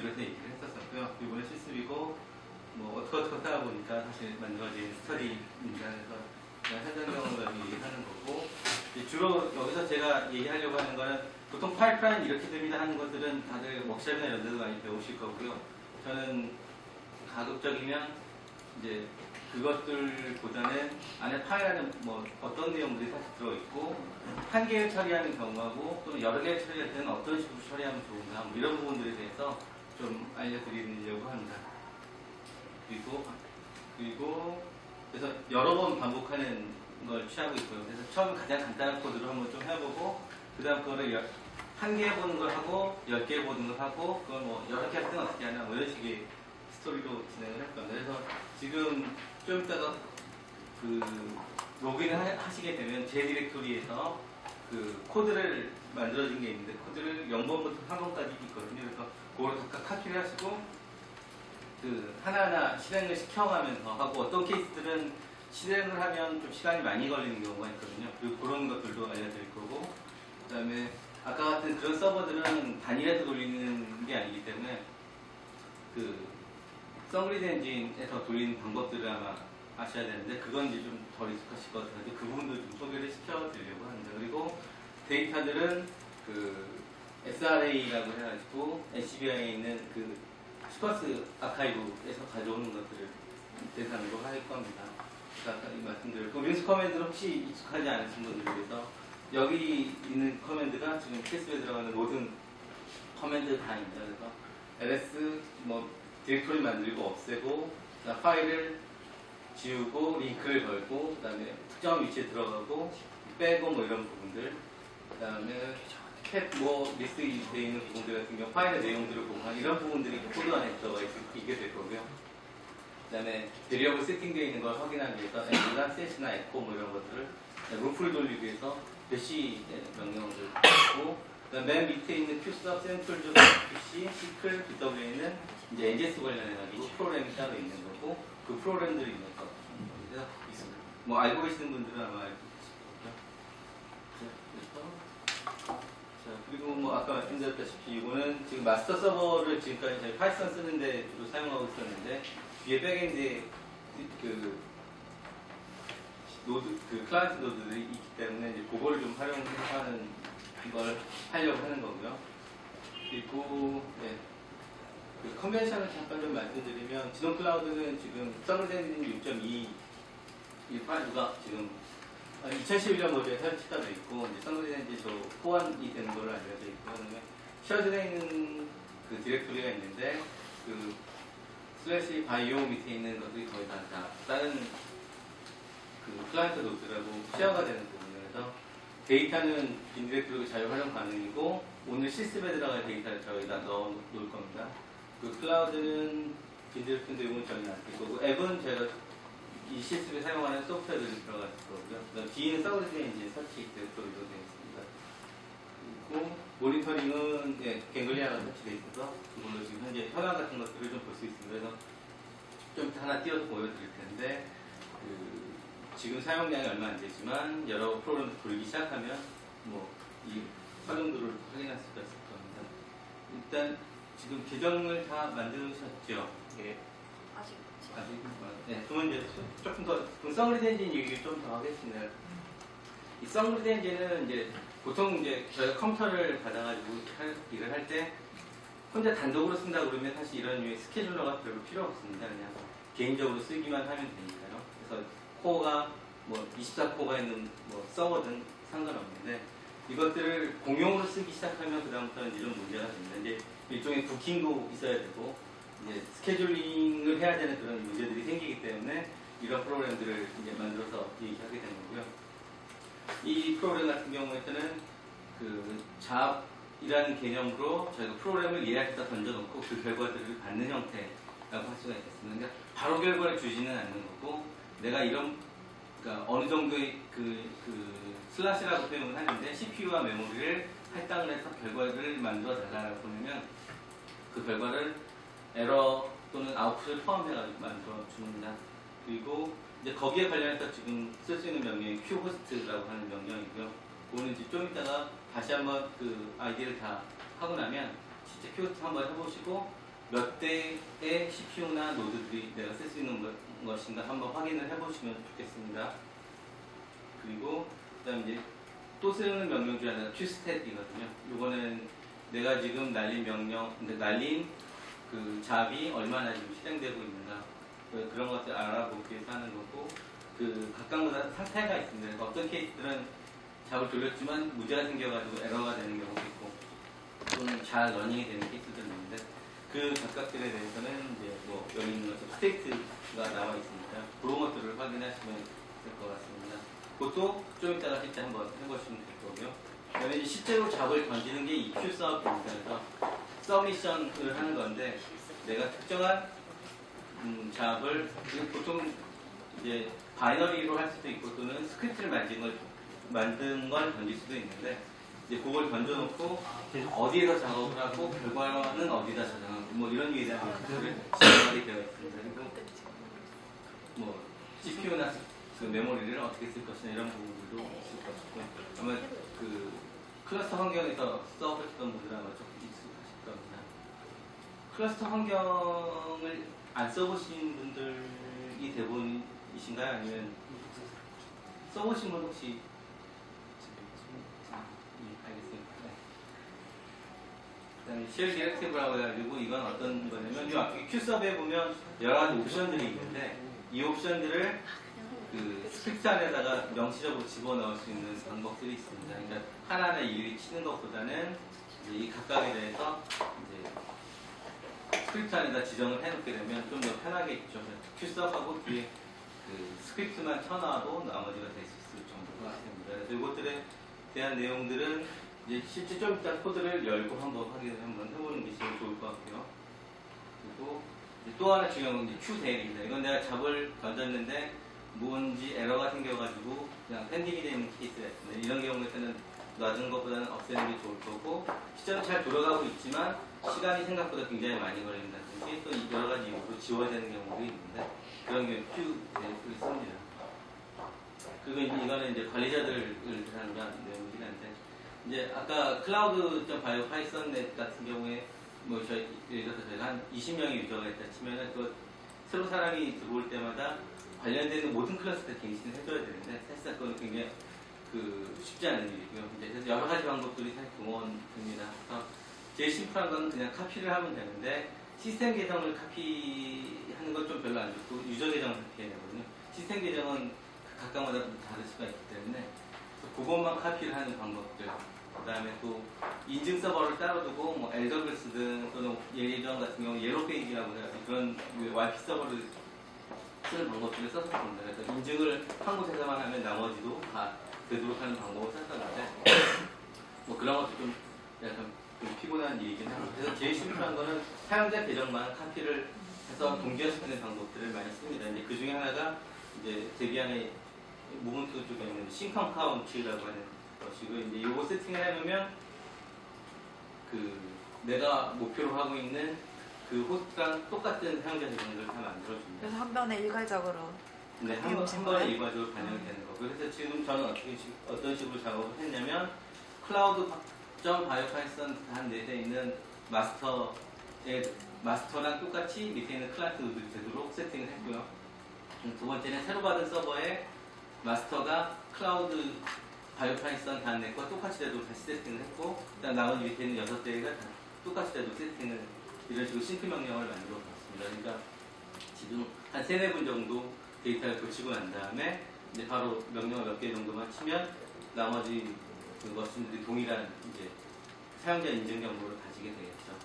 그래서 얘기를 했었었고요. 이번에 실습이고 뭐 어떻게 하다 보니까 사실 만들어진 스터디입니다. 그래서 현장 경험을 얘기하는 거고 주로 여기서 제가 얘기하려고 하는 거는 보통 파이프라인 이렇게 됩니다 하는 것들은 다들 워크숍이나 이런 데도 많이 배우실 거고요. 저는 가급적이면 이제 그것들보다는 안에 파일 안에 뭐 어떤 내용들이 사실 들어있고 한 개를 처리하는 경우하고 또는 여러 개를 처리할 때는 어떤 식으로 처리하면 좋은가 뭐 이런 부분들에 대해서 좀 알려드리려고 합니다. 그리고 그래서 여러 번 반복하는 걸 취하고 있고요. 그래서 처음 가장 간단한 코드로 한번 좀 해보고 그 다음 그거를 한 개 해보는 걸 하고 10개 해보는 걸 하고 그걸 뭐 여러 개 할 때는 어떻게 하나 뭐 이런 식의 스토리로 진행을 할 겁니다. 그래서 지금 좀 이따가 그 로그인을 하시게 되면 제 디렉토리에서 그 코드를 만들어진 게 있는데 코드를 0번부터 3번까지 있거든요. 그래서 그걸 각각 카피를 하시고 그 하나하나 실행을 시켜가면서 하고 어떤 케이스들은 실행을 하면 좀 시간이 많이 걸리는 경우가 있거든요. 그리고 그런 것들도 알려드릴 거고 그 다음에 아까 같은 그런 서버들은 단일해서 돌리는 게 아니기 때문에 그 썬그리드 엔진에서 돌리는 방법들을 아마 아셔야 되는데 그건 이제 좀 덜 익숙하실 것 같아서 그 부분도 좀 소개를 시켜드리려고 합니다. 그리고 데이터들은 그 SRA라고 해가지고 NCBI에 있는 그 시퀀스 아카이브에서 가져오는 것들을 대상으로 할 겁니다. 아까 말씀드렸고 윈스 커맨드는 혹시 익숙하지 않으신 분들을 위해서 여기 있는 커맨드가 지금 캐스에 들어가는 모든 커맨드 다입니다. 그래서 ls 뭐 디렉토리 만들고 없애고 파일을 지우고 링크를 걸고 그 다음에 특정한 위치에 들어가고 빼고 뭐 이런 부분들 그 다음에 캡 뭐 리스트 되어 있는 부분들 같은 경우 파일의 내용들을 보고 이런 부분들이 코드 안에 들어가 있게 될 거고요. 그 다음에 베리어블 세팅되어 있는 걸 확인하기 위해서 앵글이나 셋이나 에코 뭐 이런 것들을 루프를 돌리기 위해서 배시 명령을 하고 그 다음 맨 밑에 있는 큐스업 샘플즈 PC, 시클, BW에는 이제 NGS 관련해가지고 프로그램이 따로 있는 거고 그 프로그램들이 있는 거 그래서 뭐 알고 계시는 분들은 아마 알고 계실 거고요. 자, 그리고 뭐 아까 말씀드렸다시피 이거는 지금 마스터 서버를 지금까지 저희 파이썬 쓰는데 주로 사용하고 있었는데 뒤에 백엔드에 그 노드, 그 클라이언트 노드들이 있기 때문에 이제 그거를 좀 활용하는 걸 하려고 하는 거고요. 그리고 네. 그 컨벤션을 잠깐 좀 말씀드리면 지동 클라우드는 지금 썬그리드 6.2 이 파일가 지금 2011년 모델에 설치가 되어 있고 이제 썬그리드 호환이 되는 걸로 알려져 있고 그다음에 셔드에 있는 그 디렉토리가 있는데 그 슬래시 바이오 밑에 있는 것들이 거의 다 다른 그 클라이언트 노드라고 쉐어가 되는 부분이라서 데이터는 빈 디렉토리가 자유 활용 가능이고 오늘 실습에 들어갈 데이터를 저희가 넣어 놓을 겁니다. 그 클라우드는 빈 디렉토리 내용은 전혀 안 될 거고 앱은 제가 이 실습에 사용하는 소프트웨어들이 들어갈 거고요. 그다음 D는 썬그리드 엔진 설치 디렉토리로 되어 있습니다. 그리고 모니터링은 예, 갱글리아가 설치되어 있어서 그걸로 지금 현재 현황 같은 것들을 좀 볼 수 있습니다. 그래서 좀 하나 띄워서 보여드릴 텐데 지금 사용량이 얼마 안 되지만 여러 프로그램을 돌리기 시작하면 뭐 이 활용도를 확인할 수가 있을 겁니다. 일단 지금 계정을 다 만드셨죠? 예. 아직 네. 그러면 이제 조금 더 썬그리드 엔진 얘기를 좀 더 하겠습니다. 이 썬그리드 엔진은 이제 보통 이제 저희가 컴퓨터를 받아가지고 일을 할 때 혼자 단독으로 쓴다 그러면 사실 이런 류의 스케줄러가 별로 필요 없습니다. 그냥 개인적으로 쓰기만 하면 되니까요. 그래서 코어가 뭐 24코어가 있는 뭐 서버든 상관없는데 이것들을 공용으로 쓰기 시작하면 그다음부터는 이런 문제가 됩니다. 이제 일종의 부킹도 있어야 되고 이제 스케줄링을 해야 되는 그런 문제들이 생기기 때문에 이런 프로그램들을 이제 만들어서 얘기하게 되는 거고요. 이 프로그램 같은 경우에는 그 잡이라는 개념으로 저희가 프로그램을 예약해서 던져놓고 그 결과들을 받는 형태라고 할 수가 있겠습니다. 그러니까 바로 결과를 주지는 않는 거고 내가 이런 그러니까 어느 정도의 그 슬롯이라고 표현을 하는데 CPU와 메모리를 할당을 해서 결과를 만들어 달라고 보내면 그 결과를 에러 또는 아웃풋을 포함해가지고 만들어 줍니다. 그리고 이제 거기에 관련해서 지금 쓸 수 있는 명령이 qhost라고 하는 명령이고요. 그거는 이제 좀 이따가 다시 한번 그 아이디를 다 하고 나면 실제 qhost 한번 해보시고 몇 대의 CPU나 노드들이 내가 쓸 수 있는 것인가 한번 확인을 해보시면 좋겠습니다. 그리고 그다음 이제 또 쓰는 명령 중 하나가 qstat이거든요. 이거는 내가 지금 날린 그 잡이 얼마나 지금 실행되고 있는가 그런 것들 알아보기 위해서 하는 거고, 그 각각마다 상태가 있습니다. 그래서 어떤 케이스들은 잡을 돌렸지만 문제가 생겨가지고 에러가 되는 경우도 있고, 또는 잘 러닝이 되는 케이스들도 있는데, 그 각각들에 대해서는 이제 뭐 여기 있는 것처럼 스테이트가 나와 있습니다. 그런 것들을 확인하시면 될 것 같습니다. 그것도 좀 이따가 실제 한번 해보시면 될 거고요. 그다음에 이제 실제로 잡을 던지는 게 이 QSub입니다. 그래서 서미션을 하는 건데, 내가 특정한 잡을 보통 이제 바이너리로 할 수도 있고, 또는 스크립트를 만든 걸 던질 수도 있는데, 이제 그걸 던져놓고 어디에서 작업을 하고 결과는 어디다 저장하고 뭐 이런 게 대한 것들을 지정하게 되어 있습니다. 그리고 뭐 CPU나 그 메모리를 어떻게 쓸 것이냐 이런 부분들도 있을 것이고, 아마 그 클러스터 환경에서 써보셨던 분들 아마 조금 익숙하실 겁니다. 클러스터 환경을 안 써보신 분들이 대부분이신가요? 아니면 써보신 분 혹시? 알겠습니다. 네. 그다음에 쉘 디렉티브라고 해가지고 이건 어떤 거냐면, 이 앞에 QSub에 보면 여러 가지 옵션들이 있는데, 이 옵션들을 그 스크립트 안에다가 명시적으로 집어넣을 수 있는 방법들이 있습니다. 그러니까 하나하나 일일이 치는 것보다는 이제 이 각각에 대해서 이제 스크립트 안에다 지정을 해놓게 되면 좀 더 편하겠죠. QSub하고 뒤에 그 스크립트만 쳐놔도 나머지가 될 수 있을 정도가 됩니다. 그래서 이것들에 대한 내용들은 이제 실제 좀 이따 코드를 열고 한번 확인을 한번 해보는 게 제일 좋을 것 같고요. 그리고 또 하나 중요한 건 이제 QDL입니다. 이건 내가 잡을 던졌는데 뭔지 에러가 생겨가지고 그냥 팬딩이 되는 케이스가 있습니다. 이런 경우에는 놔둔 것보다는 없애는 게 좋을 거고, 실제로 잘 돌아가고 있지만 시간이 생각보다 굉장히 많이 걸린다든지 또 여러 가지 이유로 지워야 되는 경우도 있는데, 그런 경우에 QDL을 씁니다. 그리고 이제 이거는 이제 관리자들을 대상으로 하는 내용이긴 한데, 이제 아까 클라우드.바이오 파이썬넷 같은 경우에 뭐 예를 들어서 저희가 한 20명의 유저가 있다 치면은 그 새로 사람이 들어올 때마다 관련되는 모든 클래스를 갱신을 해줘야 되는데, 사실상 그건 굉장히 쉽지 않은 일이고요. 그래서 여러 가지 방법들이 사실 동원됩니다. 그래서 제일 심플한 건 그냥 카피를 하면 되는데, 시스템 계정을 카피하는 건 좀 별로 안 좋고 유저 계정을 카피해야 되거든요. 시스템 계정은 각각마다 다를 수가 있기 때문에 그것만 카피를 하는 방법들, 그 다음에 또 인증 서버를 따로 두고 뭐 AWS든 또는 예전 같은 경우 예로페이지라고 해가지고 그런 YP 서버를 쓰는 방법들을 썼었습니다. 그래서 인증을 한 곳에서만 하면 나머지도 다 되도록 하는 방법을 썼었는데, 뭐 그런 것도 좀 약간 좀 피곤한 일이긴 합니다. 그래서 제일 심플한 거는 사용자 계정만 카피를 해서 동기화시키는 방법들을 많이 씁니다. 이제 그 중에 하나가 이제 데비안의 모먼트 쪽에 있는 싱컨 카운트라고 하는 것이고, 이제 요거 세팅을 해놓으면 그 내가 목표로 하고 있는 그 호스트랑 똑같은 사용자 계정들을 다 만들어줍니다. 그래서 한 번에 일괄적으로. 네, 한 번에 일괄적으로 반영이 되는 거고, 그래서 지금 저는 어떤 식으로 작업을 했냐면, 클라우드.바이오파이썬 한 4대 있는 마스터랑 똑같이 밑에 있는 클라이언트 노드가 되도록 세팅을 했고요. 두 번째는 새로 받은 서버에 마스터가 클라우드 바이오파이썬 단넷과 똑같이 되도록 다시 세팅을 했고, 그다음 나머지 밑에 있는 6대가 똑같이 되도록 세팅을, 이런 식으로 싱크 명령을 만들어 봤습니다. 그러니까 지금 한 3-4분 정도 데이터를 고치고 난 다음에 이제 바로 명령을 몇 개 정도만 치면 나머지 그것들이 동일한 이제 사용자 인증 정보를 가지게 되겠죠.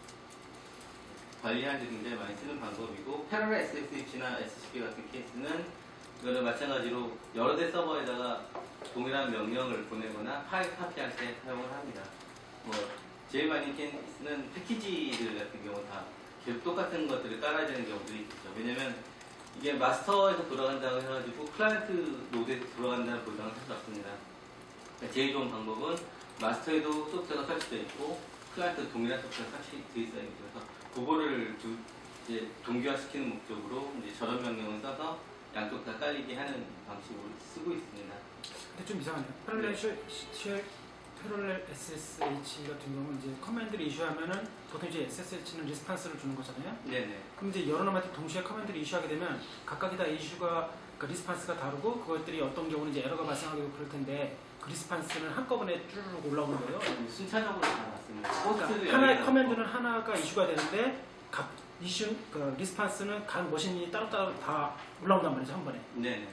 관리할 때 굉장히 많이 쓰는 방법이고, 패러럴 SSH나 SCP 같은 케이스는 이거는 마찬가지로 여러 대 서버에다가 동일한 명령을 보내거나 파일 카피할 때 사용을 합니다. 뭐 제일 많이 케이스는 패키지들 같은 경우 다 계속 똑같은 것들을 깔아야 되는 경우들이 있죠. 왜냐면 이게 마스터에서 돌아간다고 해가지고 클라이언트 노드에서 돌아간다는 보장은 할 수 없습니다. 그러니까 제일 좋은 방법은 마스터에도 소프트웨어가 설치되어 있고 클라이언트 동일한 소프트웨어가 설치되어 있어야 되고, 그래서 그거를 이제 동기화시키는 목적으로 이제 저런 명령을 써서 양쪽 다 깔리게 하는 방식으로 쓰고 있습니다. 근데 좀 이상하네요. 패러렐 쉘 패럴렐 SSH 같은 경우는 이제 커맨드를 이슈하면은 보통 이제 SSH는 리스판스를 주는 거잖아요. 네네. 그럼 이제 여러 놈한테 동시에 커맨드를 이슈하게 되면 각각이 다 이슈가 그 리스판스가 다르고 그것들이 어떤 경우는 이제 에러가 발생하기도 그럴 텐데 그 리스판스는 한꺼번에 쭈르륵 올라오는 거예요. 순차적으로 다 났습니다. 그러니까 하나의 커맨드는 하나가 이슈가 되는데 각 이슈 그 리스판스는 각 머신이 따로따로 다 올라온단 말이죠, 한 번에. 네네.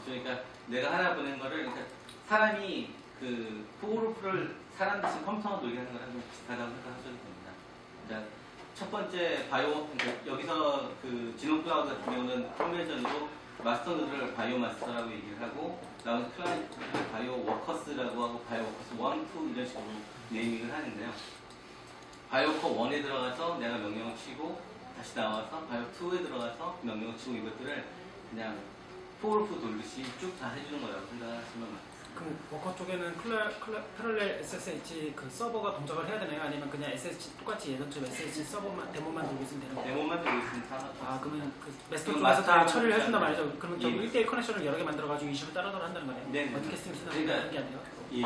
그러니까 내가 하나 보낸 거를 그러니까 사람이 그 포그루프를 사람 대신 컴퓨터가 놀이하는 거랑 비슷하다고 생각하셔도 됩니다. 그러니까 첫 번째 바이오 그러니까 여기서 그 진홍 클라우드 같은 경우는 컨벤션으로 마스터 노드를 바이오 마스터라고 얘기를 하고 나머지 클라이언트를 바이오 워커스라고 하고 바이오 워커스 1, 2 이런 식으로 네이밍을 하는데요. 바이오 워커 1에 들어가서 내가 명령을 치고 다시 나와서 바이오 2에 들어가서 명령을 치고 이것들을 그냥 포그루프 돌듯이 쭉 다 해주는 거라고 생각하시면 맞습니다. 그럼 워커 쪽에는 패럴렐 SSH 그 서버가 동작을 해야 되나요? 아니면 그냥 SSH 똑같이 예전처럼 SSH 서버만 데모만 들고 있으면 되는 거예요? 데모만 들고 있으면 다. 아 그러면 그 메스터 그럼 쪽에서 다 마스터를 처리를 해준단 하잖아요. 말이죠. 그러면 저 예. 1대1 커넥션을 여러 개 만들어가지고 이슈를 따로따로 한다는 거네요. 네. 어떻게 쓰면 그러니까 하는 게 아니에요? 예,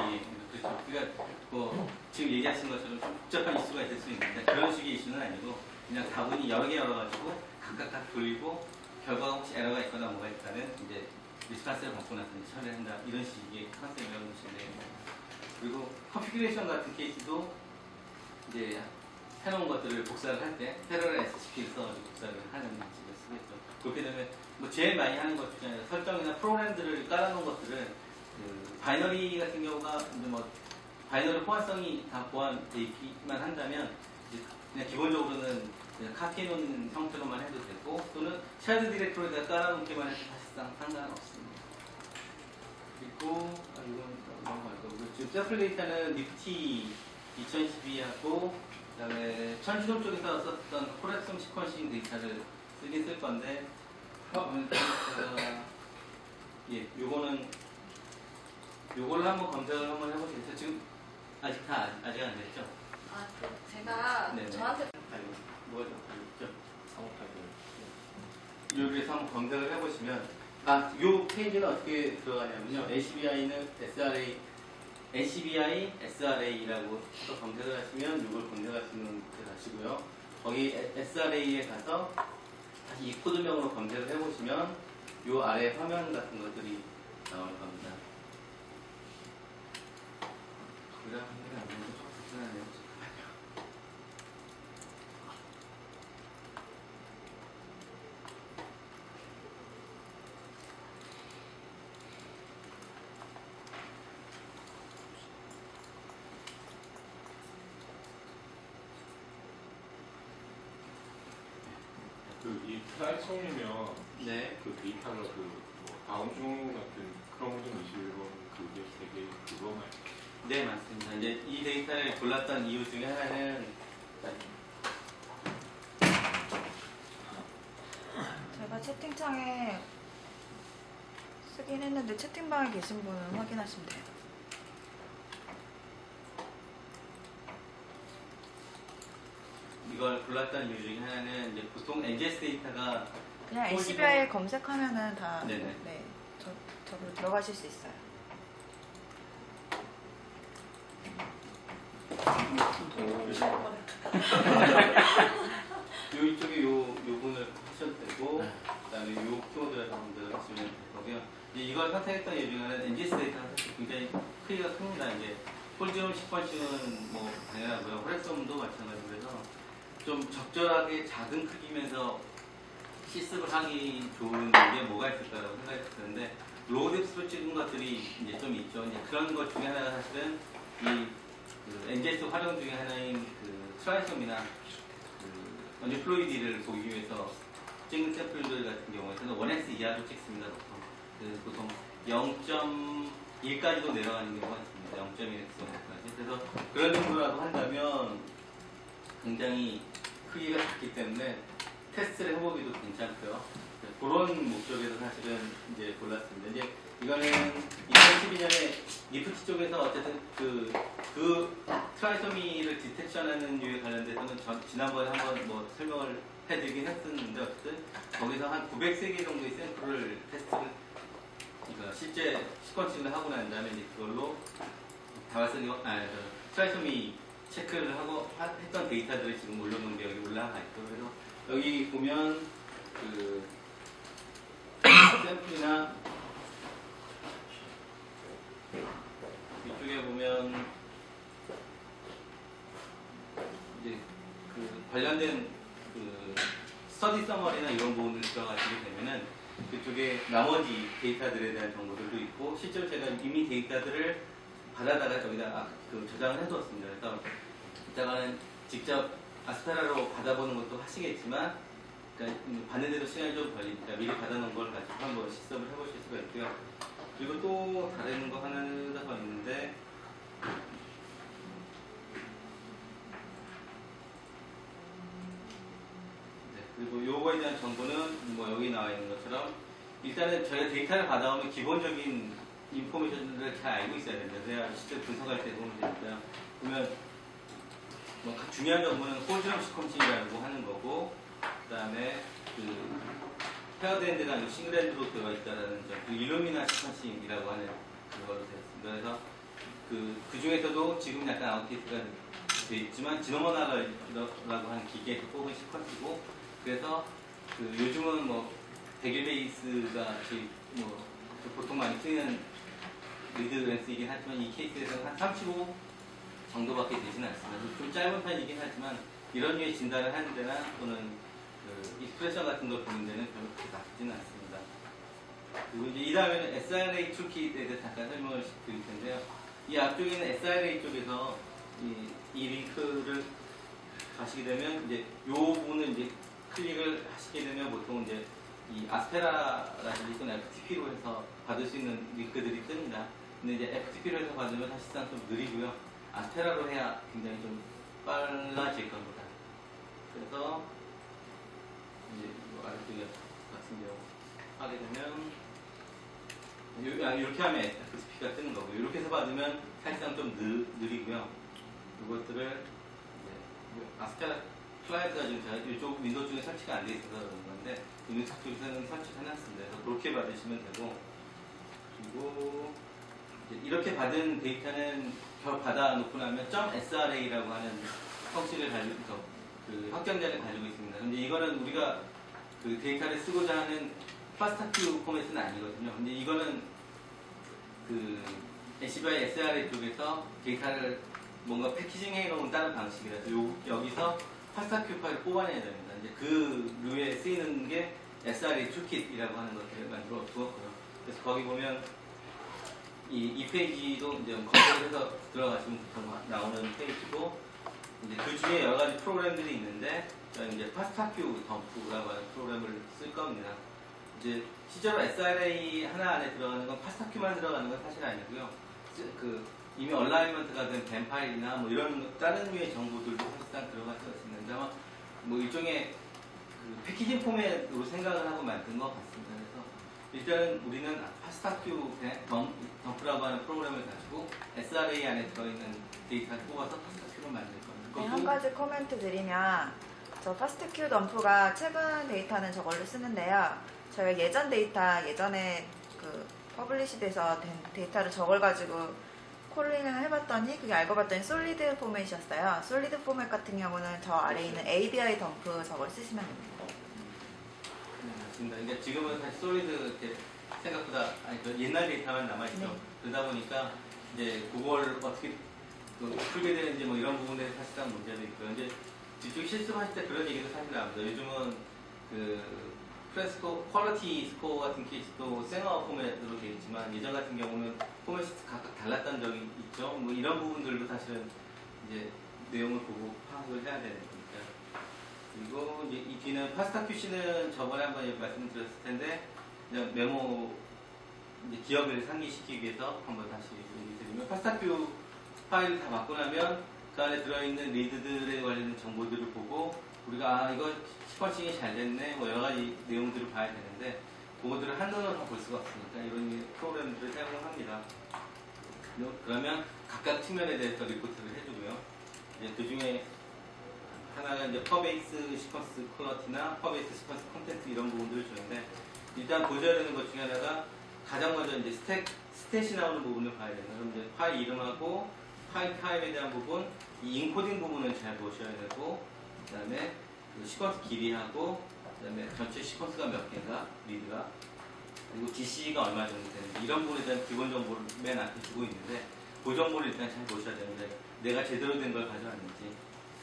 그렇죠. 그러니까 뭐 지금 얘기하신 것처럼 좀 복잡한 이슈가 있을 수 있는데 그런 식의 이슈는 아니고 그냥 다분히 여러 개 열어가지고 각각 돌리고 결과가 혹시 에러가 있거나 뭐가 있다는 이제 리스판스를 받고 나서 처리를 한다 이런 식의 컨셉이라고 보시면 돼요. 그리고 컨피그레이션 같은 케이스도 이제 해놓은 것들을 복사를 할 때 패러렐 SCP를 써가지고 복사를 하는 식을 쓰겠죠. 그렇게 되면 뭐 제일 많이 하는 것 중에 하나 설정이나 프로그램들을 깔아놓은 것들을 그 바이너리 같은 경우가 이제 뭐 바이너리 보안성이 다 보안돼 있기만 한다면 이제 그냥 기본적으로는 그냥 카피해놓는 형태로만 해도 되고 또는 샤드 디렉토리에다 깔아놓기만 해도 사실상 상관은 없습니다. 그리고 이건 넘어갈 거고요. 지금 셀프 데이터는 니프티 2012하고 그다음에 천시동 쪽에서 썼던 코렉션 시퀀싱 데이터를 쓰긴 쓸 건데 요거는 요걸 한번 검색을 한번 해보시겠어요? 지금 아직 안 됐죠? 아, 제가 네네. 저한테 뭐가 좀 있죠? 여기에서 한번 검색을 해보시면 요 페이지는 어떻게 들어가냐면요. NCBI는 NCBI SRA라고 검색을 하시면 이걸 검색하시는 데 가시고요. 거기 SRA에 가서 다시 이 코드명으로 검색을 해보시면 요 아래 화면 같은 것들이 나올 겁니다. 그래야 화면이 안 보여서 좀 불편하네요. 잠깐만요. 이 플라이송이면 네. 그 데이터가 뭐 다운중 같은 그런 좀 이슈로 그게 되게 그거만 네, 맞습니다. 이제 이 데이터를 골랐던 이유 중에 하나는 제가 채팅창에 쓰긴 했는데 채팅방에 계신 분은 확인하시면 돼요. 이걸 골랐던 이유 중에 하나는 이제 보통 NGS 데이터가 그냥 폴딩- NCBI 검색하면은 다 네네. 네, 저로 들어가실 수 있어요. 요 이쪽에 요 부분을 하셔도 되고 그다음에 요 키워드를 여러분들 하시면 될 거고요. 이제 이걸 선택했던 이유 중에 하나는 NGS 데이터가 사실 굉장히 크기가 큽니다. 이제 폴지움 시퀀싱은 뭐 당연하고요. 호렉섬도 마찬가지로 해서 좀 적절하게 작은 크기면서 실습을 하기 좋은 게 뭐가 있을까라고 생각이 드는데 로우 뎁스로 찍은 것들이 이제 좀 있죠. 이제 그런 것 중에 하나가 사실은 그 NGS 활용 중에 하나인 그 트라이솜이나 그 언디플로이디를 보기 위해서 찍은 샘플들 같은 경우에는 1x 이하로 찍습니다. 보통 0.1까지도 내려가는 경우가 있습니다. 0.1x까지. 그래서 그런 정도라도 한다면 굉장히 크기가 작기 때문에 테스트를 해보기도 괜찮고요. 그런 목적에서 사실은 이제 골랐습니다. 이제 이거는 2012년에 니프티 쪽에서 어쨌든 그 트라이소미를 디텍션하는 유에 관련돼서는 지난번에 한번 뭐 설명을 해드리긴 했었는데 어쨌든 거기서 한 900세 개 정도의 샘플을 테스트를 그러니까 실제 시퀀싱을 하고 난 다음에 이제 그걸로 자발성이 트라이소미 체크를 하고 했던 데이터들을 지금 올려놓은 게 여기 올라가 있고, 그래서 여기 보면 그 샘플이나 이쪽에 보면 이제 그 관련된 그 스터디 서머리나 이런 부분을 들어가시게 되면은 그쪽에 나머지 데이터들에 대한 정보들도 있고, 실제로 제가 이미 데이터들을 받아다가 저기다 그 저장을 해두었습니다. 그래서 이따가는 직접 아스페라로 받아보는 것도 하시겠지만, 그러니까 받는데도 시간이 좀 걸리니까 미리 받아놓은 걸 가지고 한번 시습을 해보실 수가 있고요. 그리고 또 다른 거 하나 더 있는데, 그리고 요거에 대한 정보는 뭐 여기 나와 있는 것처럼 일단은 저희가 데이터를 받아오면 기본적인 인포메이션들을 잘 알고 있어야 됩니다. 그래야 실제 분석할 때 도움이 되니까요. 보면 뭐 중요한 정보는 홀드럼 시퀀싱이라고 하는 거고, 그 다음에 그 페어드엔드가 아니고 싱글엔드로 되어 있다는 점, 그 일루미나 시퀀싱이라고 하는 그걸로 되어 있습니다. 그래서 그 중에서도 지금 약간 아웃데이트가 되어 있지만 지노모나라고 하는 기계에서 뽑은 시퀀스고, 그래서 그 요즘은 뭐 백일 베이스가 뭐 보통 많이 쓰이는 리드 렌스이긴 하지만 이 케이스에서는 한 35 정도밖에 되지는 않습니다. 좀 짧은 편이긴 하지만 이런 류의 진단을 하는 데나 또는 그 익스프레션 같은 걸 보는 데는 별로 그렇게 나쁘지는 않습니다. 그리고 이제 이 다음에는 SRA 툴킷에 대해서 잠깐 설명을 드릴 텐데요. 이 앞쪽에는 SRA 쪽에서 이 링크를 가시게 되면 이제 요 부분을 이제 클릭을 하시게 되면 보통 이제 이 아스페라라든지 또는 FTP로 해서 받을 수 있는 링크들이 뜹니다. 근데 이제 FTP로 해서 받으면 사실상 좀 느리고요. 아스페라로 해야 굉장히 좀 빨라질 겁니다. 그래서 이제 아래쪽에 같은 경우 하게 되면 이렇게 하면 FTP가 뜨는 거고요. 이렇게 해서 받으면 사실상 좀 느리고요. 이것들을 이제 아스페라 슬라이드가 지금 제가 이쪽 윈도우 쪽에 설치가 안 돼 있어서 그런 건데 윈도우 쪽에서는 설치를 해놨습니다. 그래서 그렇게 받으시면 되고, 그리고 이렇게 받은 데이터는 받아놓고 나면 .sra라고 하는 형식을 가지고 그 확장자를 가지고 있습니다. 근데 이거는 우리가 그 데이터를 쓰고자 하는 파스타큐 포맷은 아니거든요. 근데 이거는 그 SBI SRA 쪽에서 데이터를 뭔가 패키징 해놓은 다른 방식이라서 여기서 파스타큐 파일을 뽑아내야 됩니다. 이제 그 류에 쓰이는 게 SRA 툴킷이라고 하는 것들을 만들어 두었고요. 그래서 거기 보면 이 페이지도 이제 검색해서 들어가시면 보통 나오는 페이지고, 이제 그 중에 여러 가지 프로그램들이 있는데, 저는 이제 파스타큐 덤프라고 하는 프로그램을 쓸 겁니다. 이제 실제로 SRA 하나 안에 들어가는 건 파스타큐만 들어가는 건 사실 아니고요. 그 이미 얼라이먼트가 된 뱀 파일이나 뭐 이런 다른 류의 정보들도 사실상 들어갈 수가 있는데, 아마 뭐 일종의 그 패키징 포맷으로 생각을 하고 만든 것 같습니다. 그래서 일단은 우리는 파스타큐 덤프라고 하는 프로그램을 가지고 SRA 안에 들어있는 데이터를 뽑아서 파스타큐로 만들 겁니다. 네, 한 가지 코멘트 드리면, 저 파스트큐 덤프가 최근 데이터는 저걸로 쓰는데요. 저희가 예전에 그 퍼블리시돼서 된 데이터를 저걸 가지고 콜링을 해봤더니 그게 알고 봤더니 솔리드 포맷이었어요. 솔리드 포맷 같은 경우는 저 아래에 있는 ABI 덤프 저걸 쓰시면 됩니다. 맞습니다. 그러니까 지금은 사실 솔리드 이렇게 생각보다 옛날 데이터만 남아있죠. 네. 그러다 보니까 이제 그걸 어떻게 풀게 되는지 뭐 이런 부분에 사실상 문제도 있고요. 이제 뒤쪽 실습하실 때 그런 얘기도 사실 나옵니다. 요즘은 그 프레스코 퀄리티 스코어 같은 케이스도 생어 포맷으로 되어 있지만 예전 같은 경우는 포맷이 각각 달랐던 적이 있죠. 뭐 이런 부분들도 사실은 이제 내용을 보고 파악을 해야 되는 거니까. 그리고 이제 이 뒤는 파스타QC는 저번에 한번 말씀드렸을 텐데 그냥 메모 이제 기억을 상기시키기 위해서 한번 다시 얘기 드리면, 파스타Q 파일을 다 받고 나면 그 안에 들어있는 리드들에 관련된 정보들을 보고 우리가 이거 시퀀싱이 잘 됐네 뭐 여러 가지 내용들을 봐야 되는데 그거들을 한눈으로 다 볼 수가 없으니까 이런 프로그램들을 사용을 합니다. 그러면 각각 측면에 대해서 리포트를 해주고요. 이제 그 중에 하나가 이제 퍼베이스 시퀀스 퀄리티나 퍼베이스 시퀀스 콘텐트 이런 부분들을 주는데, 일단 보셔야 되는 것 중에 하나가 가장 먼저 이제 스탯이 나오는 부분을 봐야 되는 그럼 이제 파일 이름하고 파일 타입에 대한 부분, 이 인코딩 부분은 잘 보셔야 되고, 그 다음에 그 시퀀스 길이하고, 그 다음에 전체 시퀀스가 몇 개인가, 리드가, 그리고 GC가 얼마 정도 되는지, 이런 부분에 대한 기본 정보를 맨 앞에 주고 있는데, 그 정보를 일단 잘 보셔야 되는데, 내가 제대로 된 걸 가져왔는지.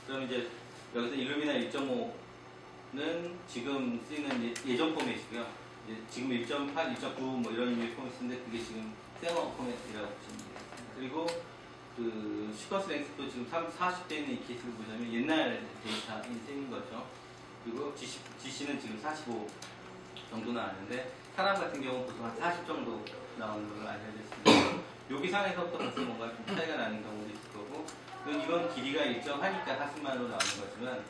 그럼 이제 여기서 일루미나 1.5는 지금 쓰이는 예전 포맷이고요. 이제 지금 1.8, 1.9 뭐 이런 유의 포맷인데, 그게 지금 세머 포맷이라고 보시면 되겠습니다. 그리고 그 시퀀스 랭스도 지금 40대 있는 이 케이스를 보자면 옛날 데이터인 셈인 거죠. 그리고 GC는 지금 45 정도 나왔는데 사람 같은 경우는 보통 한 40 정도 나오는 걸로 알려져 있습니다. 여기 상에서부터 벌써 뭔가 좀 차이가 나는 경우도 있을 거고, 이건 길이가 일정하니까 40만으로 나오는 거지만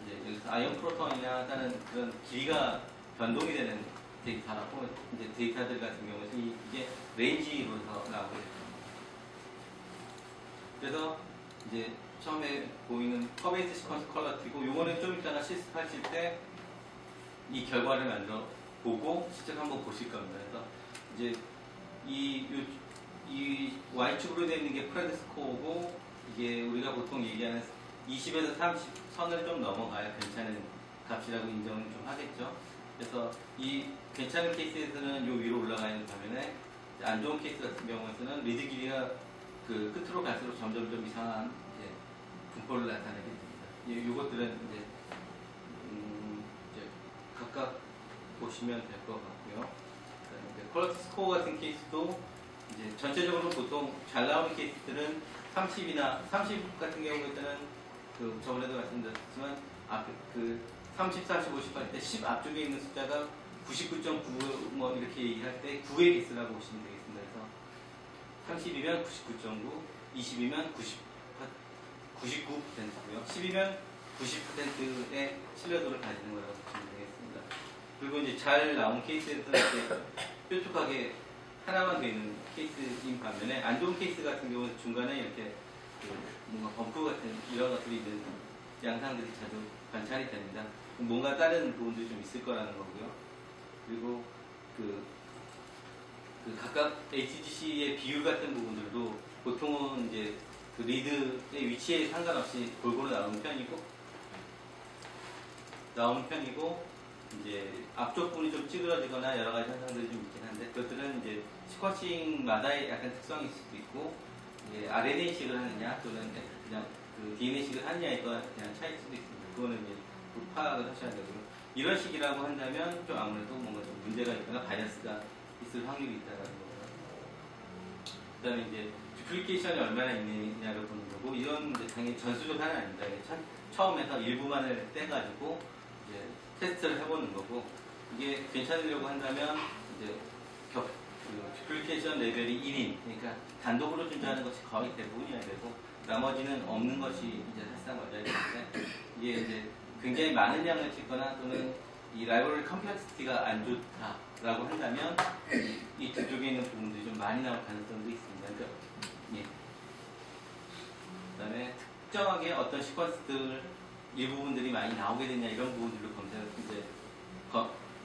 이제 여기서 아이언 프로톤이나 다른 그런 길이가 변동이 되는 데이터라고 이제 데이터들 같은 경우는 이게 레인지로서 나오고 있습니다. 그래서 이제 처음에 보이는 커베이스 시퀀스 컬러티고, 요거는 좀 이따가 실습하실 때 이 결과를 만들어 보고 실제 한번 보실 겁니다. 그래서 이제 이 Y축으로 되어 있는 게 프레드 스코어고, 이게 우리가 보통 얘기하는 20에서 30 선을 좀 넘어가야 괜찮은 값이라고 인정을 좀 하겠죠. 그래서 이 괜찮은 케이스에서는 요 위로 올라가 있는 반면에 안 좋은 케이스 같은 경우에는 리드 길이가 그 끝으로 갈수록 점점 좀 이상한 이제 분포를 나타내게 됩니다. 요것들은 이제 각각 보시면 될 것 같고요. 퀄리티 스코어 같은 케이스도 이제 전체적으로 보통 잘 나오는 케이스들은 30이나 30 같은 경우에는 그 저번에도 말씀드렸지만 앞에 그 30, 40, 50 할 때 10 앞쪽에 있는 숫자가 99.9 뭐 이렇게 얘기할 때 9의 개수라고 보시면 되겠습니다. 그래서 30이면 99.9, 20이면 99%고요. 10이면 90%의 신뢰도를 가지는 거라고 보시면 되겠습니다. 그리고 이제 잘 나온 케이스에서는 이렇게 뾰족하게 하나만 되는 케이스인 반면에 안 좋은 케이스 같은 경우는 중간에 이렇게 그 뭔가 범프 같은 이런 것들이 있는 양상들이 자주 관찰이 됩니다. 뭔가 다른 부분들이 좀 있을 거라는 거고요. 그리고 그 각각 HGC의 비율 같은 부분들도 보통은 이제 그 리드의 위치에 상관없이 골고루 나오는 편이고 이제 앞쪽 부분이 좀 찌그러지거나 여러 가지 현상들이 좀 있긴 한데, 그것들은 이제 시퀀싱마다의 약간 특성일 수도 있고, 이제 RNA식을 하느냐 또는 그냥 그 DNA식을 하느냐에 따라 그냥 차이일 수도 있습니다. 그거는 이제 파악을 하셔야 되고요. 이런 식이라고 한다면 좀 아무래도 뭔가 좀 문제가 있거나 바이어스가 있을 확률이 있다라는 거고요. 그다음에 이제 듀플리케이션이 얼마나 있느냐를 보는 거고, 이건 이제 당연히 전수적 하나는 아닙니다. 처음에서 일부만을 떼가지고 이제 테스트를 해보는 거고, 이게 괜찮으려고 한다면 이제 듀플리케이션 레벨이 1인, 그러니까 단독으로 존재하는 것이 거의 대부분이어야 되고, 나머지는 없는 것이 이제 사실상 맞아야 되는데, 이게 이제 굉장히 많은 양을 찍거나 또는 이 라이브러리 컴플렉시티가 안 좋다라고 한다면 이 두 쪽에 있는 부분들이 좀 많이 나올 가능성도 있습니다. 그러니까 예. 그다음에 특정하게 어떤 시퀀스들 일부분들이 많이 나오게 되냐 이런 부분들로 검색을 이제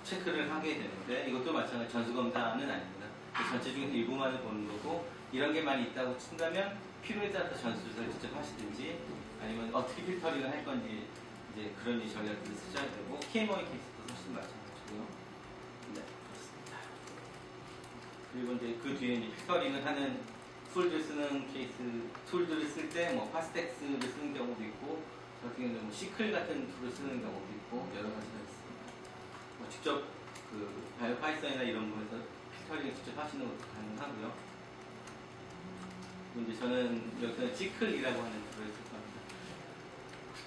체크를 하게 되는데, 이것도 마찬가지 전수 검사는 아닙니다. 전체 중에서 일부만을 보는 거고, 이런 게 많이 있다고 친다면 필요에 따라서 전수 조사를 직접 하시든지 아니면 어떻게 필터링을 할 건지 이제 그런 전략들을 쓰셔야 되고, KMO의 케이스도 사실 마찬가지고요. 네, 그렇습니다. 그리고 이제 그 뒤에 이제 필터링을 하는 툴들 쓰는 케이스, 툴들을 쓸 때 뭐 파스텍스를 쓰는 경우도 있고, 같은 경우는 뭐 시클 같은 툴을 쓰는 경우도 있고 여러 가지가 있습니다. 뭐 직접 그 바이오파이썬이나 이런 부분에서 필터링을 직접 하시는 것도 가능하고요. 이제 저는 여기서 시클이라고 하는 툴을 쓸 겁니다.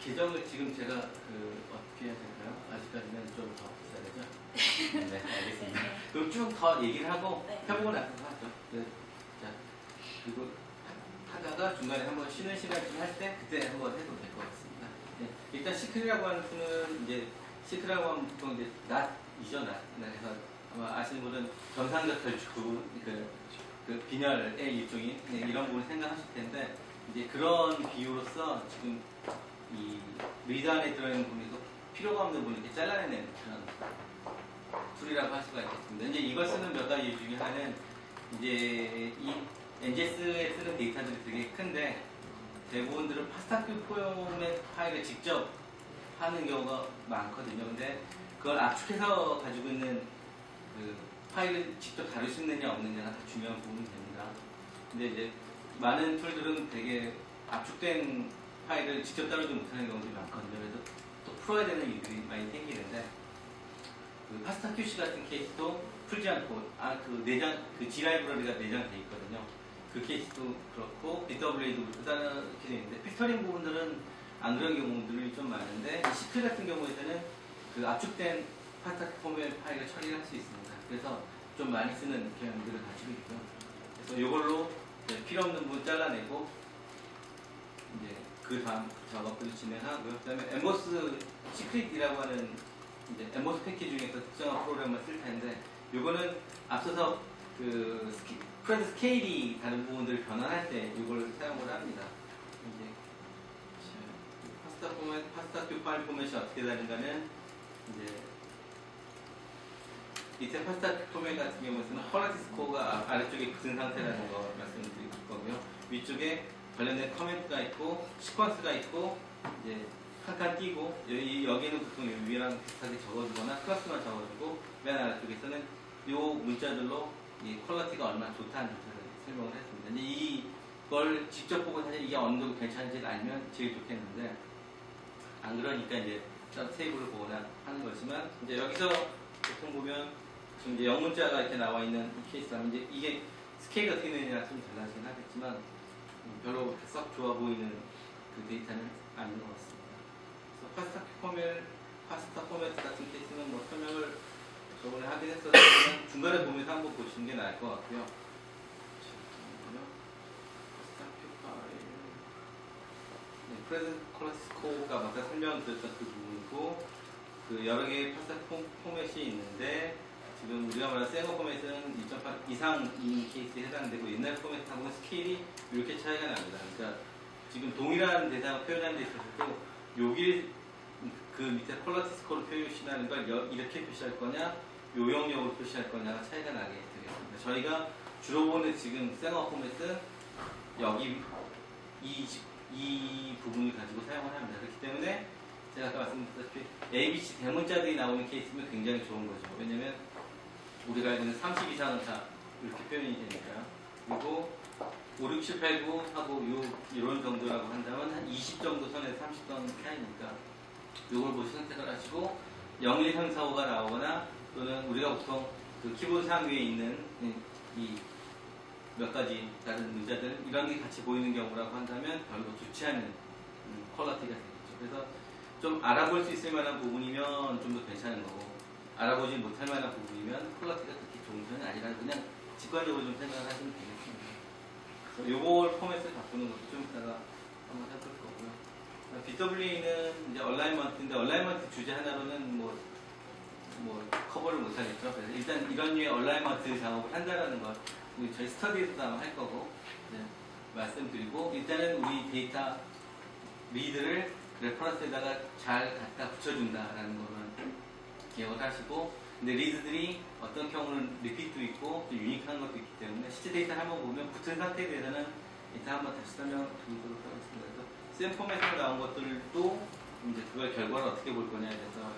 계정을 지금 제가 그 어떻게 해야 될까요? 아직까지는 좀 더 있어야 되죠? 네, 알겠습니다. 그럼 쭉 더 얘기를 하고 해보고 나서 하죠. 네. 자, 그리고 하다가 중간에 한번 쉬는 시간 좀 할 때 그때 한번 해도 될 것 같습니다. 네. 일단 시클이라고 하는 툴은 이제 시클이라고 하면 보통 이제 낫이죠, 낫. 그래서 아마 아시는 분은 정상적 결축 그 빈혈의 일종인 이런 부분을 생각하실 텐데, 이제 그런 비유로서 지금 이 리드 안에 들어있는 부분에서 필요가 없는 부분을 이렇게 잘라내는 그런 툴이라고 할 수가 있겠습니다. 이제 이걸 쓰는 몇 가지 이유 중에 하나는 이제 이 NGS에 쓰는 데이터들이 되게 큰데 대부분들은 파스타큐 포맷 파일을 직접 하는 경우가 많거든요. 근데 그걸 압축해서 가지고 있는 그 파일을 직접 다룰 수 있느냐 없느냐가 다 중요한 부분이 됩니다. 근데 이제 많은 툴들은 되게 압축된 파일을 직접 다루지 못하는 경우들이 많거든요. 그래서 또 풀어야 되는 일들이 많이 생기는데 그 파스타QC 같은 케이스도 풀지 않고 그 G 라이브러리가 내장돼 있거든요. 그 케이스도 그렇고 BWA도 그렇고 이렇게 되어 있는데 필터링 부분들은 안 그런 경우들이 좀 많은데 시클 같은 경우에는 그 압축된 파스타큐 포맷 파일을 처리할 수 있습니다. 그래서 좀 많이 쓰는 경향들을 가지고 있고요. 그래서 이걸로 필요 없는 부분 잘라내고 이제 그 다음 작업들을 진행하고요. 그다음에 엠보스 시크릿이라고 하는 이제 엠보스 패키지 중에서 특정한 프로그램을 쓸 텐데 이거는 앞서서 그 프레드 스케일이 다른 부분들을 변환할 때 이걸 사용을 합니다. 이제 파스타큐 파일 포맷이 어떻게 다른가는 이제 밑에 파스타큐 포맷 같은 경우에는 퀄리티 스코어가 아래쪽에 굳은 상태라는 거 말씀드릴 거고요. 위쪽에 관련된 커멘트가 있고 시퀀스가 있고 이제 한 칸 띄고 여기는 보통 위랑 비슷하게 적어주거나 클래스만 적어주고 맨 아래쪽에서는 이 문자들로 이 퀄리티가 얼마나 좋다는 것을 설명을 했습니다. 이제 이걸 직접 보고 사실 이게 어느 정도 괜찮은지를 알면 제일 좋겠는데 안 그러니까 이제 테이블을 보거나 하는 거지만 이제 여기서 보통 보면 지금 이제 영문자가 이렇게 나와 있는 이 케이스라면 이제 이게 스케일이 어떻게 되느냐가 좀 달라지긴 하겠지만 별로 썩 좋아 보이는 그 데이터는 아닌 것 같습니다. 그래서 파스타 포맷 같은 케이스는 뭐 설명을 저번에 하긴 했었지만 중간에 보면서 한번 보시는 게 나을 것 같고요. 프레드 클래스코가 아까 설명드렸던 그 부분이고 그 여러 개의 파스타 포맷이 있는데 지금 우리가 말하는 세거 포맷은 2.8 이상인 케이스에 해당되고 옛날 포맷하고는 스케일이 이렇게 차이가 납니다. 그러니까 지금 동일한 대상을 표현하는 데 있어서도 여기 그 밑에 퀄리티 스코어를 표시하는 걸 이렇게 표시할 거냐 요영역으로 표시할 거냐가 차이가 나게 되겠습니다. 저희가 주로 보는 지금 세거 포맷은 여기 이 부분을 가지고 사용을 합니다. 그렇기 때문에 제가 아까 말씀드렸다시피 ABC 대문자들이 나오는 케이스면 굉장히 좋은 거죠. 왜냐면 우리가 알고 있는 30 이상은 다 이렇게 표현이 되니까요. 그리고 5, 6, 7, 8, 9 하고 이런 정도라고 한다면 한 20 정도 선에서 30선 차이니까 이걸 보시 선택을 하시고 0, 1, 3, 4, 5가 나오거나 또는 우리가 보통 그 키보드 상위에 있는 이 몇 가지 다른 문자들 이런 게 같이 보이는 경우라고 한다면 별로 좋지 않은 퀄리티가 되겠죠. 그래서 좀 알아볼 수 있을 만한 부분이면 좀 더 괜찮은 거고 알아보지 못할 만한 부분이면 퀄리티가 그렇게 좋은 편은 아니라 그냥 직관적으로 좀 생각을 하시면 되겠습니다. 그래서 요걸 포맷을 바꾸는 것도 좀 이따가 한번 해볼 거고요. BWA는 이제 얼라이먼트인데 얼라이먼트 주제 하나로는 뭐 커버를 못 하겠죠. 그래서 일단 이런 류의 얼라이먼트 작업을 한다라는 걸 저희 스터디에서도 아마 할 거고 말씀드리고 일단은 우리 데이터 리드를 레퍼런스에다가 잘 갖다 붙여준다라는 거는 기억을 하시고 근데 리드들이 어떤 경우는 리피트도 있고 또 유니크한 것도 있기 때문에 실제 데이터 한번 보면 붙은 상태에 대해서는 일단 한번 다시 설명드리도록 하겠습니다. 그래서 샘 포맷으로 나온 것들도 이제 그걸 결과를 어떻게 볼 거냐에 대해서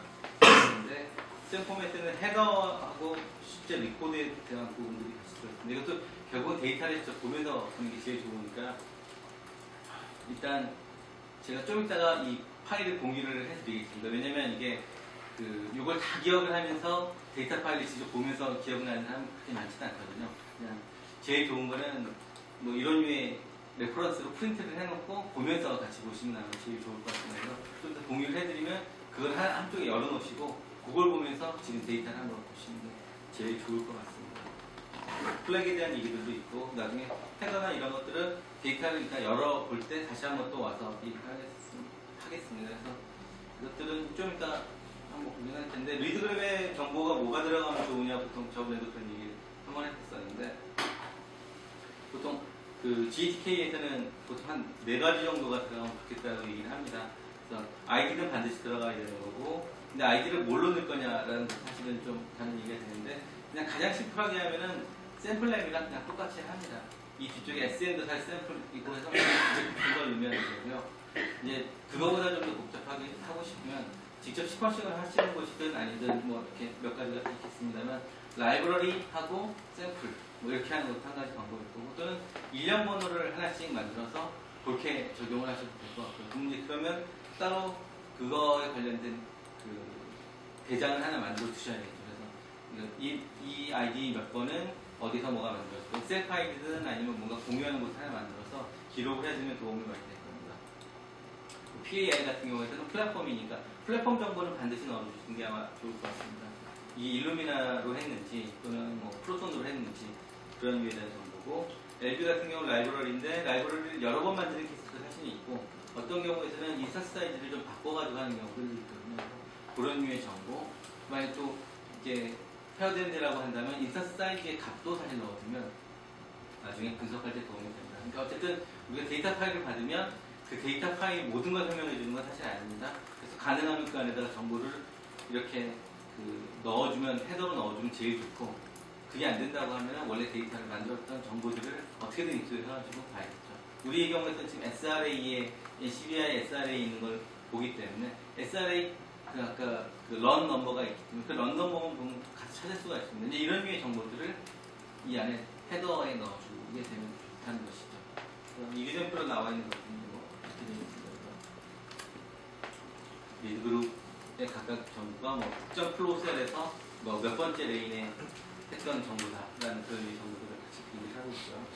있는데 샘 포맷에는 헤더하고 실제 리코드에 대한 부분들이 같이 들어있습니다. 이것도 결국은 데이터를 직접 보면서 보는 게 제일 좋으니까 일단 제가 좀 이따가 이 파일을 공유를 해드리겠습니다. 왜냐면 이게 이걸 다 기억을 하면서 데이터 파일을 직접 보면서 기억나는 사람이 그렇게 많지는 않거든요. 그냥 제일 좋은 거는 뭐 이런 류의 레퍼런스로 프린트를 해놓고 보면서 같이 보시면 아마 제일 좋을 것 같습니다. 좀 더 공유를 해드리면 그걸 한쪽에 열어놓으시고 그걸 보면서 지금 데이터를 한번 보시는 게 제일 좋을 것 같습니다. 플래그에 대한 얘기들도 있고 나중에 헤더나 이런 것들은 데이터를 일단 열어볼 때 다시 한번 또 와서 얘기하겠습니다. 그래서 이것들은 좀 이따 한번 고민할 텐데 리드그램의 정보가 뭐가 들어가면 좋으냐 보통 저번에도 그런 얘기를 한번 했었는데 보통 그 GTK에서는 보통 한 4가지 정도가 들어가면 좋겠다고 얘기를 합니다. 그래서 아이디는 반드시 들어가야 되는 거고 근데 아이디를 뭘로 넣을 거냐라는 것 사실은 좀 다른 얘기가 되는데 그냥 가장 심플하게 하면은 샘플랩이랑 그냥 똑같이 합니다. 이 뒤쪽에 SN도 사실 샘플이고 해서 그걸 의미하는 거고요. 이제 그거보다 좀 더 복잡하게 하고 싶으면 직접 시퀀싱을 하시는 곳이든 아니든 뭐 이렇게 몇 가지가 있겠습니다만 라이브러리하고 샘플 뭐 이렇게 하는 것도 한 가지 방법일 거고 또는 일련 번호를 하나씩 만들어서 그렇게 적용을 하셔도 될 것 같고요. 그럼 이제 그러면 따로 그거에 관련된 그 대장을 하나 만들어 두셔야겠죠. 그래서 이 아이디 몇 번은 어디서 뭐가 만들어졌고 셀프 아이디든 아니면 뭔가 공유하는 곳을 하나 만들어서 기록을 해주면 도움이 많이 될 겁니다. PAI 같은 경우에는 플랫폼이니까 플랫폼 정보는 반드시 넣어주시는 게 아마 좋을 것 같습니다. 이 일루미나로 했는지 또는 뭐 프로톤으로 했는지 그런 유에 대한 정보고 LB 같은 경우는 라이브러리인데 라이브러리를 여러 번 만드는 케이스도 사실 있고 어떤 경우에서는 인스턴스 사이즈를 좀 바꿔가지고 하는 경우들이 있거든요. 그런 류의 정보 만약에 또 이제 페어드엔드라고 한다면 인스턴스 사이즈의 값도 사실 넣어두면 나중에 분석할 때 도움이 됩니다. 그러니까 어쨌든 우리가 데이터 파일을 받으면 그 데이터 파일 모든 걸 설명해 주는 건 사실 아닙니다. 그래서 가능하면 그 안에다가 정보를 이렇게 넣어주면 헤더로 넣어주면 제일 좋고 그게 안 된다고 하면 원래 데이터를 만들었던 정보들을 어떻게든 입수해가지고 봐야겠죠. 우리의 경우에는 지금 SRA에 CBI SRA에 있는 걸 보기 때문에 SRA 그 아까 그 런 넘버가 있기 때문에 그 런 넘버만 보면 같이 찾을 수가 있습니다. 이제 이런 류의 정보들을 이 안에 헤더에 넣어주게 되면 좋다는 것이죠. 이 리젠프로 나와 있는 것들이 뭐 이렇게 되어 있습니다. 리드그룹의 각각 정보가 뭐 특정 플로셀에서 뭐 몇 번째 레인에 했던 정보다라는 그런 정보들을 같이 비교를 하고 있고요.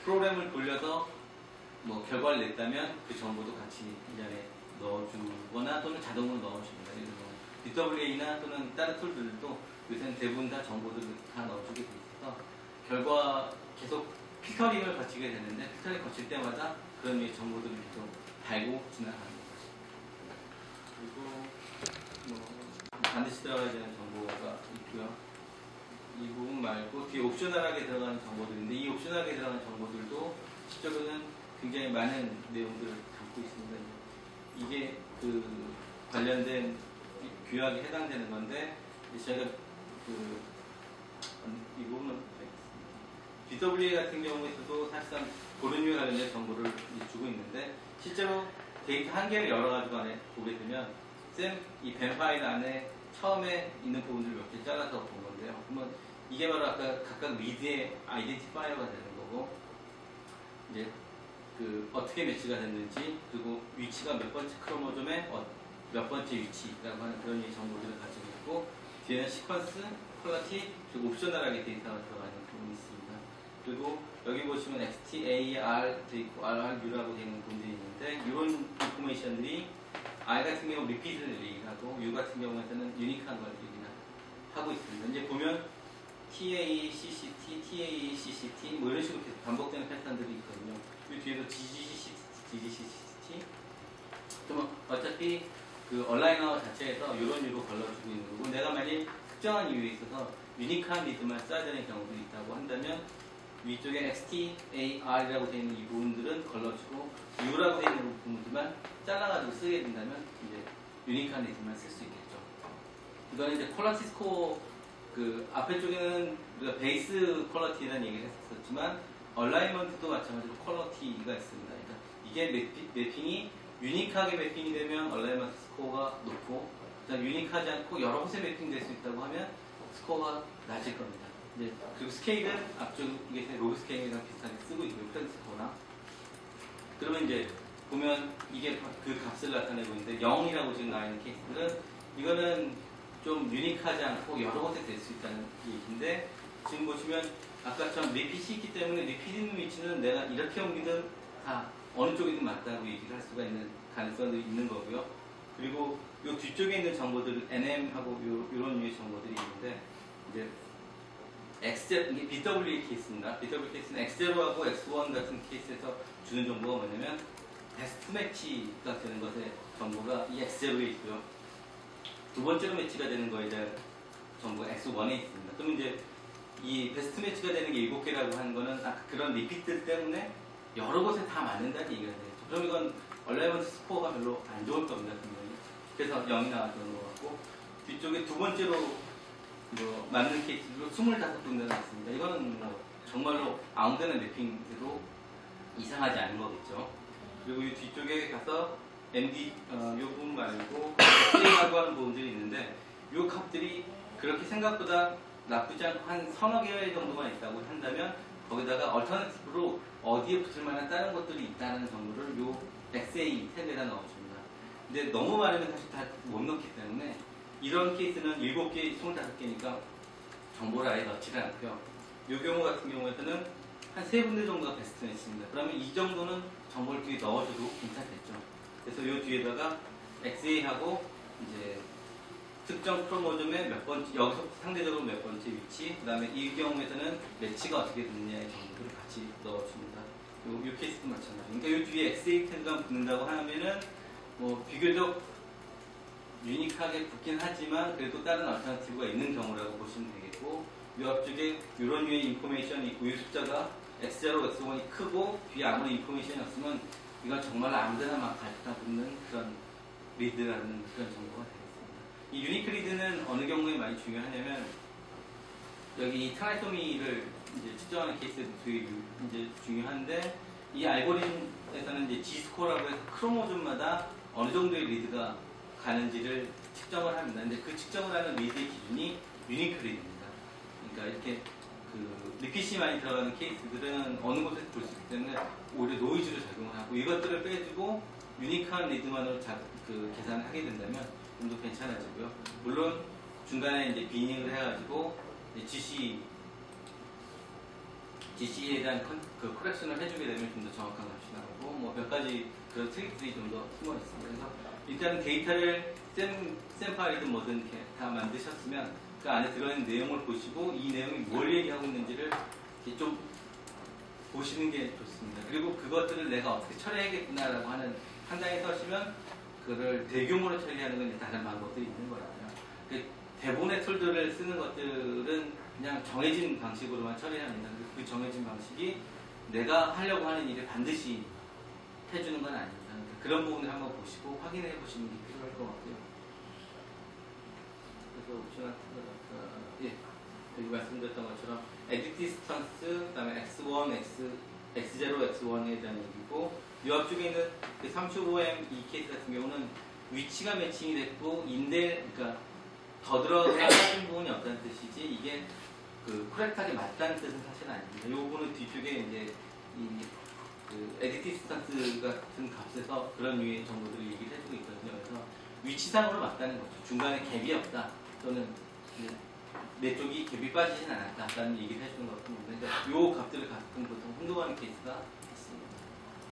프로그램을 돌려서 뭐 결과를 냈다면 그 정보도 같이 이 안에 넣어주거나 또는 자동으로 넣어줍니다. 예를 들어 BWA나 또는 다른 툴들도 요새는 대부분 다 정보들을 다 넣어주게 돼 있어서 결과 계속 피터링을 거치게 되는데 피터링 거칠 때마다 그런 류의 정보들을 계속 달고 지나가는 것입니다. 그리고 뭐 반드시 들어가야 되는 정보가 있고요. 이 부분 말고 뒤에 옵셔널하게 들어가는 정보들인데 이 옵셔널하게 들어가는 정보들도 실제로는 굉장히 많은 내용들을 담고 있습니다. 이게 그 관련된 규약에 해당되는 건데 제가 이 부분은 BWA 같은 경우에서도 사실상 그런 류에 관련된 정보를 주고 있는데 실제로 데이터 한 개를 여러 가지고 안에 보게 되면 이 뱀 파일 안에 처음에 있는 부분들을 몇 개 잘라서 본 건데요. 그러면 이게 바로 아까 각각 리드의 아이덴티파이어가 되는 거고 이제 그 어떻게 매치가 됐는지 그리고 위치가 몇 번째 크로모점의 몇 번째 위치라고 하는 그런 정보들을 가지고 있고 뒤에는 시퀀스, 퀄리티 그리고 옵셔널하게 데이터가 들어가는 부분이 있습니다. 그리고 여기 보시면 XTAR 돼 있고 RRU라고 되어 있는 부분들이 있는데 이런 인포메이션들이 R 같은 경우 리피드를 얘기하고 U 같은 경우에는 유니크한 걸 얘기하고 있습니다. 이제 보면 TA, CCT, TA, CCT 뭐 이런 식으로 계속 반복되는 패턴들이 있거든요. 그 뒤에도 GGCT 그러면 어차피 그 얼라이너 자체에서 이런 유로 걸러주고 있는 거고 내가 만약 특정한 이유에 있어서 유니크한 리드만 써야 되는 경우들이 있다고 한다면 위쪽에 XTAR이라고 되어 있는 이 부분들은 걸러주고 U라고 되어 있는 부분들만 잘라가지고 쓰게 된다면 이제 유니크한 리드만 쓸 수 있겠죠. 이거는 이제 퀄리티 스코어 그 앞에 쪽에는 우리가 베이스 퀄리티라는 얘기를 했었지만 얼라이먼트도 마찬가지로 퀄리티가 있습니다. 그러니까 이게 매핑이 유니크하게 매핑이 되면 얼라이먼트 스코어가 높고 그다음 유니크하지 않고 여러 곳에 매핑될 수 있다고 하면 스코어가 낮을 겁니다. 이제 그리고 스케일은 앞쪽에 로그 스케일이랑 비슷하게 쓰고 있고요. 프렌드 스코어나 그러면 이제 보면 이게 그 값을 나타내고 있는데 0이라고 지금 나와 있는 케이스들은 이거는 좀 유니크하지 않고 여러 곳에 될 수 있다는 얘기인데 지금 보시면 아까처럼 리핏이 있기 때문에 리핏 있는 위치는 내가 이렇게 옮기든 다 어느 쪽이든 맞다고 얘기를 할 수가 있는 가능성이 있는 거고요. 그리고 이 뒤쪽에 있는 정보들 NM하고 이런 류의 정보들이 있는데 이제 X0 이게 BW 케이스입니다. BW 케이스는 X0하고 X1 같은 케이스에서 주는 정보가 뭐냐면 베스트 매치가 되는 것의 정보가 이 X0에 있고요. 두 번째로 매치가 되는 거에 대한 정보가 X1에 있습니다. 그럼 이제 이 베스트 매치가 되는 게 7개라고 하는 거는 그런 리핏들 때문에 여러 곳에 다 맞는다는 얘기가 되겠죠. 그럼 이건 얼라이먼트 스코어가 별로 안 좋을 겁니다. 분명히. 그래서 0이 나왔던 것 같고 뒤쪽에 두 번째로 맞는 케이스로 25군데가 있습니다. 이거는 뭐 정말로 아무데나 매핑해도 이상하지 않은 거겠죠. 그리고 이 뒤쪽에 가서 MD 이 부분 말고 X라고 하는 부분들이 있는데 이 값들이 그렇게 생각보다 나쁘지 않고 한 서너 개 정도만 있다고 한다면 거기다가 얼터너티브로 어디에 붙을 만한 다른 것들이 있다는 정보를 이 XA 탭에다 넣어줍니다. 근데 너무 많으면 사실 다 못 넣기 때문에 이런 케이스는 7개, 25개니까 정보를 아예 넣지를 않고요. 이 경우 같은 경우에는 한 3군데 정도가 베스트 매치입니다. 그러면 이 정도는 정보를 뒤에 넣어줘도 괜찮겠죠. 그래서 이 뒤에다가 XA하고 이제 특정 크로모즘의 몇 번째, 여기서 상대적으로 몇 번째 위치, 그 다음에 이 경우에서는 매치가 어떻게 됐느냐의 정보를 같이 넣어줍니다. 이 케이스도 마찬가지입니다. 그러니까 이 뒤에 XA 태그가 붙는다고 하면은 뭐 비교적 유니크하게 붙긴 하지만 그래도 다른 얼터너티브가 있는 경우라고 보시면 되겠고 이 앞쪽에 이런 류의 인포메이션이 있고 이 숫자가 X0, X1이 크고 뒤에 아무리 인포메이션이 없으면 이건 정말 아무데나 막 갖다 붙는 그런 리드라는 그런 정보가 되겠습니다. 이 유니크 리드는 어느 경우에 많이 중요하냐면 여기 트라이소미를 이제 측정하는 케이스에도 되게 이제 중요한데 이 알고리즘에서는 이제 G스코어라고 해서 크로모즘마다 어느 정도의 리드가 가는지를 측정을 합니다. 근데 그 측정을 하는 리드의 기준이 유니크 리드입니다. 그러니까 이렇게 그 리핏이 많이 들어가는 케이스들은 어느 곳에서 볼 수 있기 때문에 오히려 노이즈로 작용을 하고 이것들을 빼주고 유니크한 리드만으로 계산을 하게 된다면 좀 더 괜찮아지고요. 물론 중간에 이제 비닝을 해가지고 GC에 대한 그 코렉션을 해주게 되면 좀 더 정확한 값이 나오고 뭐 몇 가지 그런 트릭들이 좀 더 숨어 있습니다. 그래서 일단 데이터를 샘 파일이든 뭐든 이렇게 다 만드셨으면 그 안에 들어있는 내용을 보시고 이 내용이 뭘 얘기하고 있는지를 이렇게 좀 보시는 게 좋습니다. 그리고 그것들을 내가 어떻게 처리해야겠구나라고 하는 판단이 서시면 그거를 대규모로 처리하는 건 다른 방법들이 있는 거라고요. 대본의 툴들을 쓰는 것들은 그냥 정해진 방식으로만 처리합니다. 그 정해진 방식이 내가 하려고 하는 일을 반드시 해주는 건 아닙니다. 그런 부분을 한번 보시고 확인해 보시는 게 필요할 것 같고요. 그래서 옵션 여기 말씀드렸던 것처럼 에딕 디스턴스, 그 다음에 X1, X0, X1에 대한 얘기고 이 앞쪽에 있는 그 35M 이 케이스 같은 경우는 위치가 매칭이 됐고 그러니까 더 들어가는 부분이 없다는 뜻이지 이게 그 코렉트하게 맞다는 뜻은 사실 아닙니다. 이 부분은 뒤쪽에 이제 그 에딕 디스턴스 같은 값에서 그런 유의 정보들을 얘기를 해주고 있거든요. 그래서 위치상으로 맞다는 거죠. 중간에 갭이 없다 또는 내 쪽이 갭이 빠지진 않았다라는 얘기를 해주는 것 같습니다. 그러니까 이 값들을 가끔 보통 혼동하는 케이스가